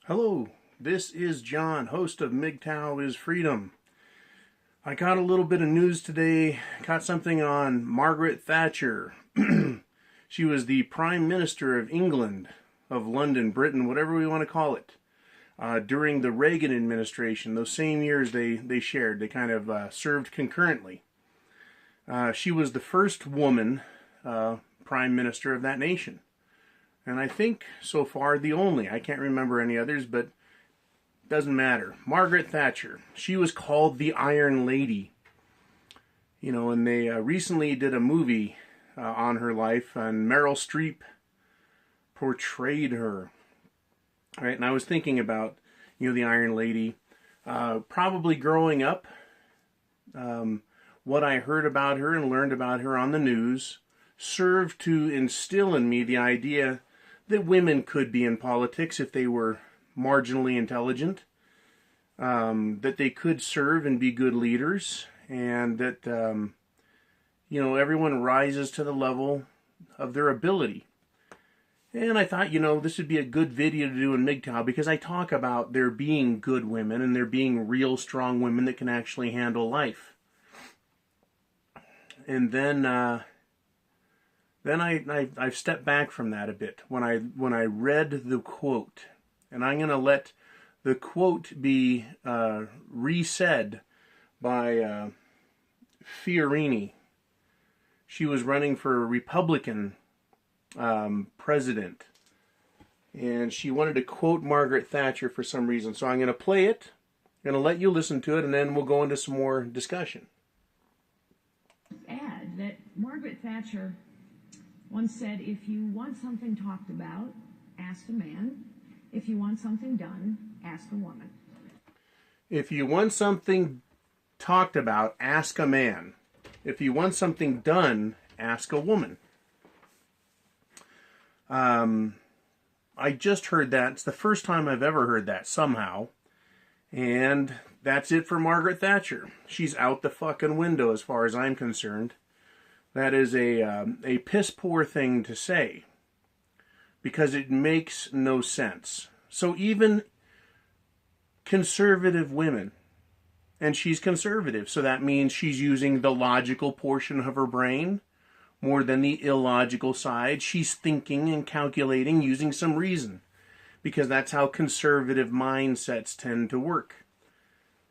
Hello, this is John, host of MGTOW is Freedom. I got a little bit of news today, got something on Margaret Thatcher. She was the Prime Minister of England, of London, Britain, whatever we want to call it, during the Reagan administration. Those same years they shared, they kind of served concurrently. She was the first woman Prime Minister of that nation. And I think, so far, the only. I can't remember any others, but it doesn't matter. Margaret Thatcher. She was called the Iron Lady. You know, and they recently did a movie on her life, and Meryl Streep portrayed her. Right? And I was thinking about, the Iron Lady. Probably growing up, what I heard about her and learned about her on the news served to instill in me the idea that women could be in politics if they were marginally intelligent, that they could serve and be good leaders, and that, everyone rises to the level of their ability. And I thought, this would be a good video to do in MGTOW because I talk about there being good women and there being real strong women that can actually handle life. And then I've stepped back from that a bit when I read the quote, and I'm going to let the quote be re-said by Fiorini. She was running for a Republican president, and she wanted to quote Margaret Thatcher for some reason. So I'm going to play it, I'm going to let you listen to it, and then we'll go into some more discussion. Add that Margaret Thatcher once said, if you want something talked about, ask a man. If you want something done, ask a woman. If you want something talked about, ask a man. If you want something done, ask a woman. I just heard that. It's the first time I've ever heard that somehow. And that's it for Margaret Thatcher. She's out the fucking window as far as I'm concerned. That is a piss poor thing to say because it makes no sense. So even conservative women, and she's conservative, so that means she's using the logical portion of her brain more than the illogical side. She's thinking and calculating using some reason because that's how conservative mindsets tend to work.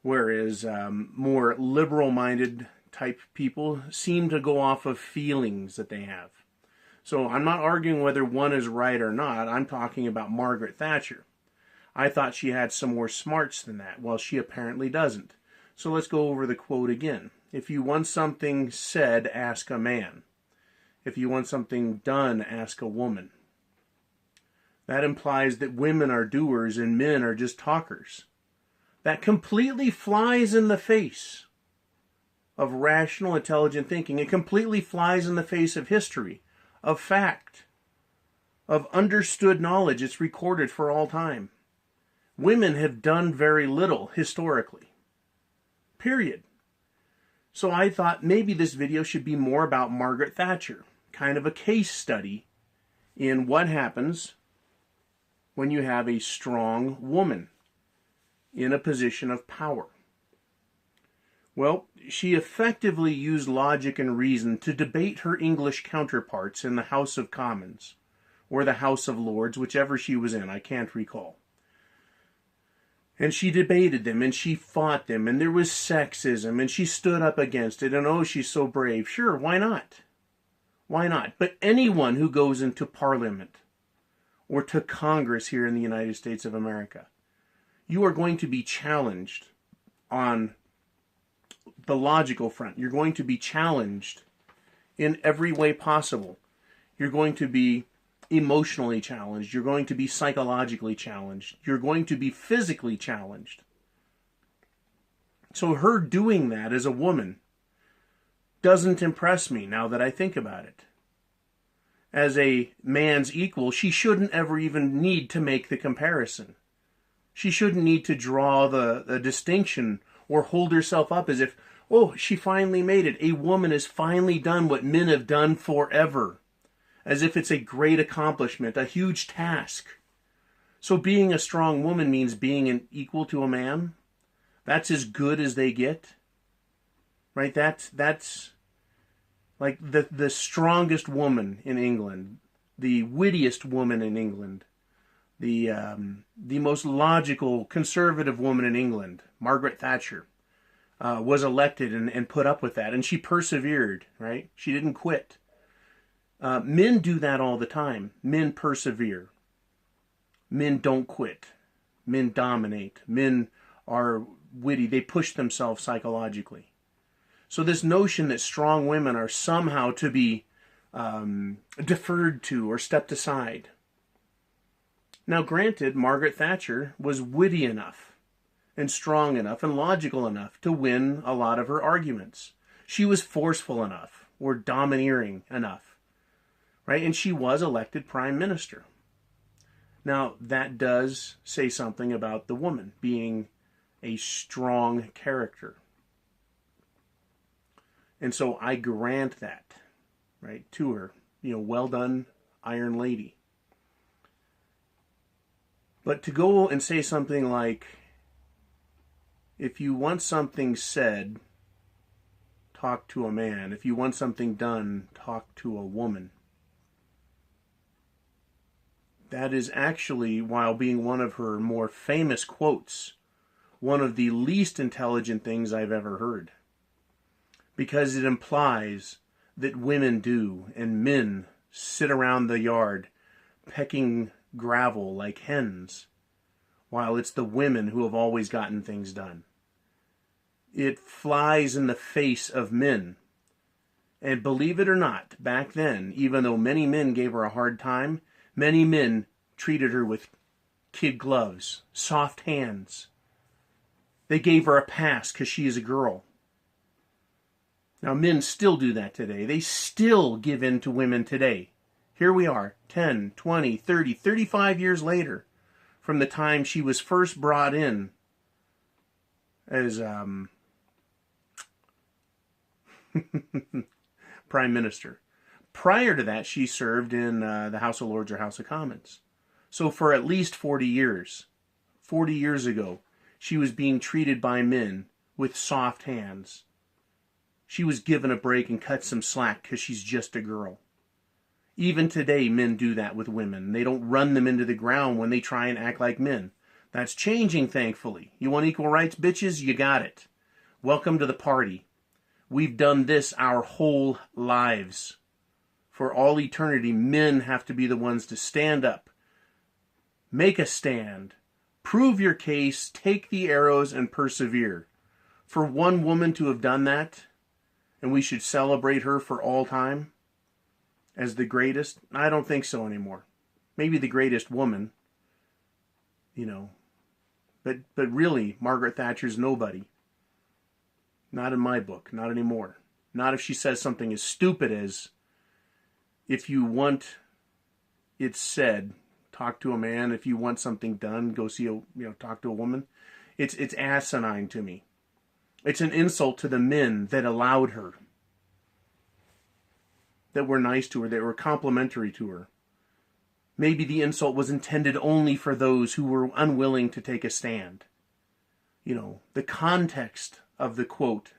Whereas more liberal-minded type people seem to go off of feelings that they have. So I'm not arguing whether one is right or not. I'm talking about Margaret Thatcher. I thought she had some more smarts than that. Well, she apparently doesn't. So let's go over the quote again. If you want something said, ask a man. If you want something done, ask a woman. That implies that women are doers and men are just talkers. That completely flies in the face of rational, intelligent thinking. It completely flies in the face of history, of fact, of understood knowledge. It's recorded for all time. Women have done very little historically. Period. So I thought maybe this video should be more about Margaret Thatcher, kind of a case study in what happens when you have a strong woman in a position of power. Well, she effectively used logic and reason to debate her English counterparts in the House of Commons, or the House of Lords, whichever she was in, I can't recall. And she debated them, and she fought them, and there was sexism, and she stood up against it, and oh, she's so brave. Sure, why not? Why not? But anyone who goes into Parliament, or to Congress here in the United States of America, you are going to be challenged on the logical front. You're going to be challenged in every way possible. You're going to be emotionally challenged. You're going to be psychologically challenged. You're going to be physically challenged. So her doing that as a woman doesn't impress me now that I think about it. As a man's equal, she shouldn't ever even need to make the comparison. She shouldn't need to draw the distinction or hold herself up as if, oh, she finally made it. A woman has finally done what men have done forever. As if it's a great accomplishment, a huge task. So being a strong woman means being an equal to a man. That's as good as they get, right? That's like the strongest woman in England, the wittiest woman in England, the most logical conservative woman in England, Margaret Thatcher, was elected and put up with that, and she persevered, right? She didn't quit. Men do that all the time. Men persevere. Men don't quit. Men dominate. Men are witty. They push themselves psychologically. So this notion that strong women are somehow to be deferred to or stepped aside. Now, granted, Margaret Thatcher was witty enough and strong enough and logical enough to win a lot of her arguments. She was forceful enough or domineering enough, right? And she was elected prime minister. Now, that does say something about the woman being a strong character. And so I grant that, right, to her. Well done, Iron Lady. But to go and say something like, if you want something said, talk to a man. If you want something done, talk to a woman. That is actually, while being one of her more famous quotes, one of the least intelligent things I've ever heard. Because it implies that women do, and men sit around the yard pecking gravel like hens, while it's the women who have always gotten things done. It flies in the face of men. And believe it or not, back then, even though many men gave her a hard time, many men treated her with kid gloves, soft hands. They gave her a pass because she is a girl. Now, men still do that today. They still give in to women today. Here we are, 10, 20, 30, 35 years later, from the time she was first brought in as Prime Minister. Prior to that, she served in the House of Lords or House of Commons. So for at least 40 years ago, she was being treated by men with soft hands. She was given a break and cut some slack because she's just a girl. Even today, men do that with women. They don't run them into the ground when they try and act like men. That's changing, thankfully. You want equal rights, bitches? You got it. Welcome to the party. We've done this our whole lives. For all eternity, men have to be the ones to stand up. Make a stand. Prove your case. Take the arrows and persevere. For one woman to have done that, and we should celebrate her for all time as the greatest, I don't think so anymore. Maybe the greatest woman, But really, Margaret Thatcher's nobody. Not in my book. Not anymore. Not if she says something as stupid as, if you want it said, talk to a man. If you want something done, go talk to a woman. It's asinine to me. It's an insult to the men that allowed her, that were nice to her, that were complimentary to her. Maybe the insult was intended only for those who were unwilling to take a stand. The context of the quote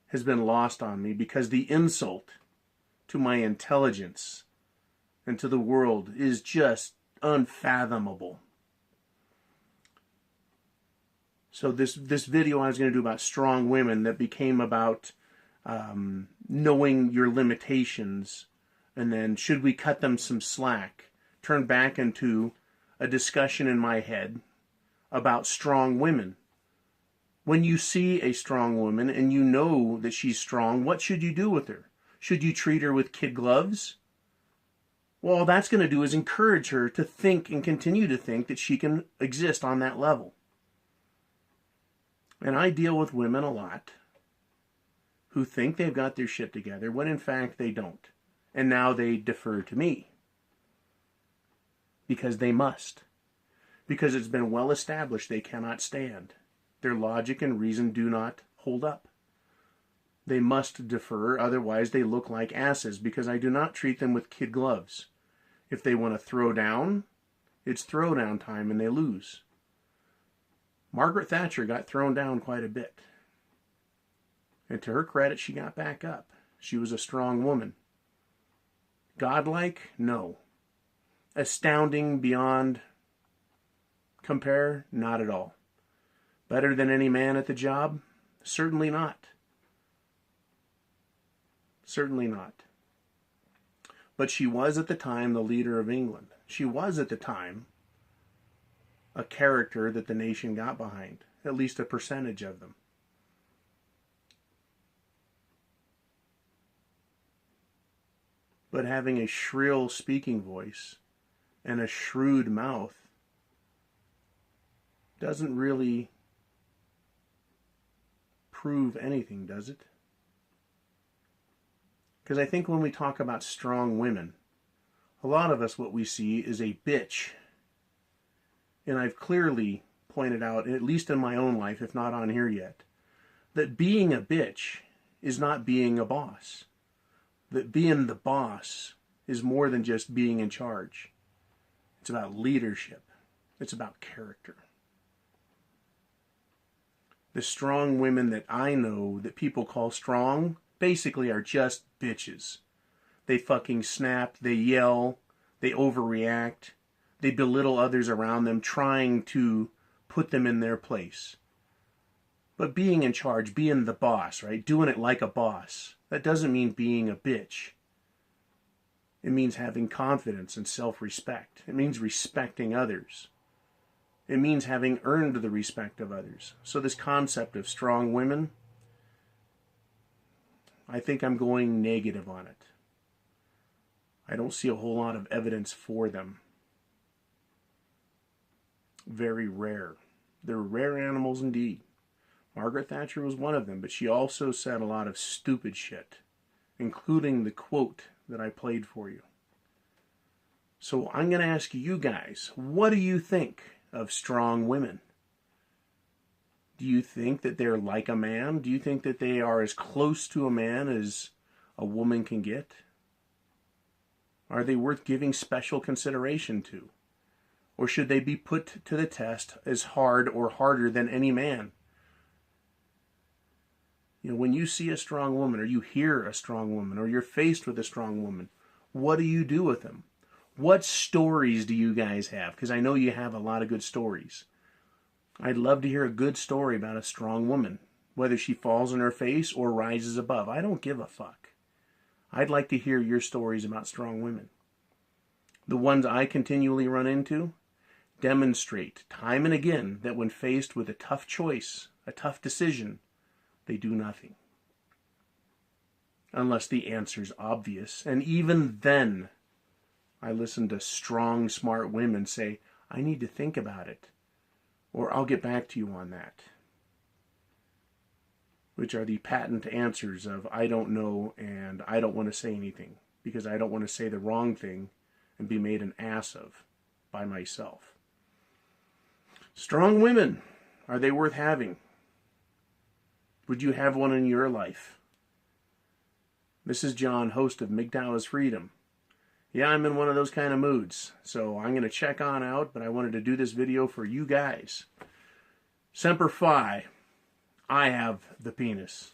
has been lost on me because the insult to my intelligence and to the world is just unfathomable. So this video I was going to do about strong women that became about knowing your limitations, and then should we cut them some slack, turned back into a discussion in my head about strong women. When you see a strong woman and you know that she's strong, what should you do with her? Should you treat her with kid gloves? Well, all that's going to do is encourage her to think and continue to think that she can exist on that level. And I deal with women a lot who think they've got their shit together when in fact they don't. And now they defer to me. Because they must. Because it's been well established they cannot stand. Their logic and reason do not hold up. They must defer, otherwise they look like asses, because I do not treat them with kid gloves. If they want to throw down, It's throwdown time and they lose. Margaret Thatcher got thrown down quite a bit. And to her credit, she got back up. She was a strong woman. Godlike? No. Astounding beyond compare? Not at all. Better than any man at the job? Certainly not. Certainly not. But she was at the time the leader of England. She was at the time a character that the nation got behind, at least a percentage of them. But having a shrill speaking voice and a shrewd mouth doesn't really prove anything, does it? Because I think when we talk about strong women, a lot of us, what we see is a bitch. And I've clearly pointed out, at least in my own life, if not on here yet, that being a bitch is not being a boss. That being the boss is more than just being in charge. It's about leadership. It's about character. The strong women that I know that people call strong basically are just bitches. They fucking snap, they yell, they overreact, they belittle others around them, trying to put them in their place. But being in charge, being the boss, right? Doing it like a boss, that doesn't mean being a bitch. It means having confidence and self-respect. It means respecting others. It means having earned the respect of others. So this concept of strong women, I think I'm going negative on it. I don't see a whole lot of evidence for them. Very rare. They're rare animals indeed. Margaret Thatcher was one of them, but she also said a lot of stupid shit, including the quote that I played for you. So I'm going to ask you guys, what do you think of strong women? Do you think that they're like a man? Do you think that they are as close to a man as a woman can get? Are they worth giving special consideration to? Or should they be put to the test as hard or harder than any man? You know, when you see a strong woman, or you hear a strong woman, or you're faced with a strong woman, what do you do with them? What stories do you guys have? Because I know you have a lot of good stories. I'd love to hear a good story about a strong woman, whether she falls on her face or rises above. I don't give a fuck. I'd like to hear your stories about strong women. The ones I continually run into demonstrate time and again that when faced with a tough choice, a tough decision, they do nothing. Unless the answer's obvious. And even then, I listen to strong, smart women say, I need to think about it. Or I'll get back to you on that. Which are the patent answers of I don't know and I don't want to say anything. Because I don't want to say the wrong thing and be made an ass of by myself. Strong women, are they worth having? Would you have one in your life? This is John, host of MGTOW is Freedom. Yeah, I'm in one of those kind of moods, so I'm going to check on out, but I wanted to do this video for you guys. Semper Fi, I have the penis.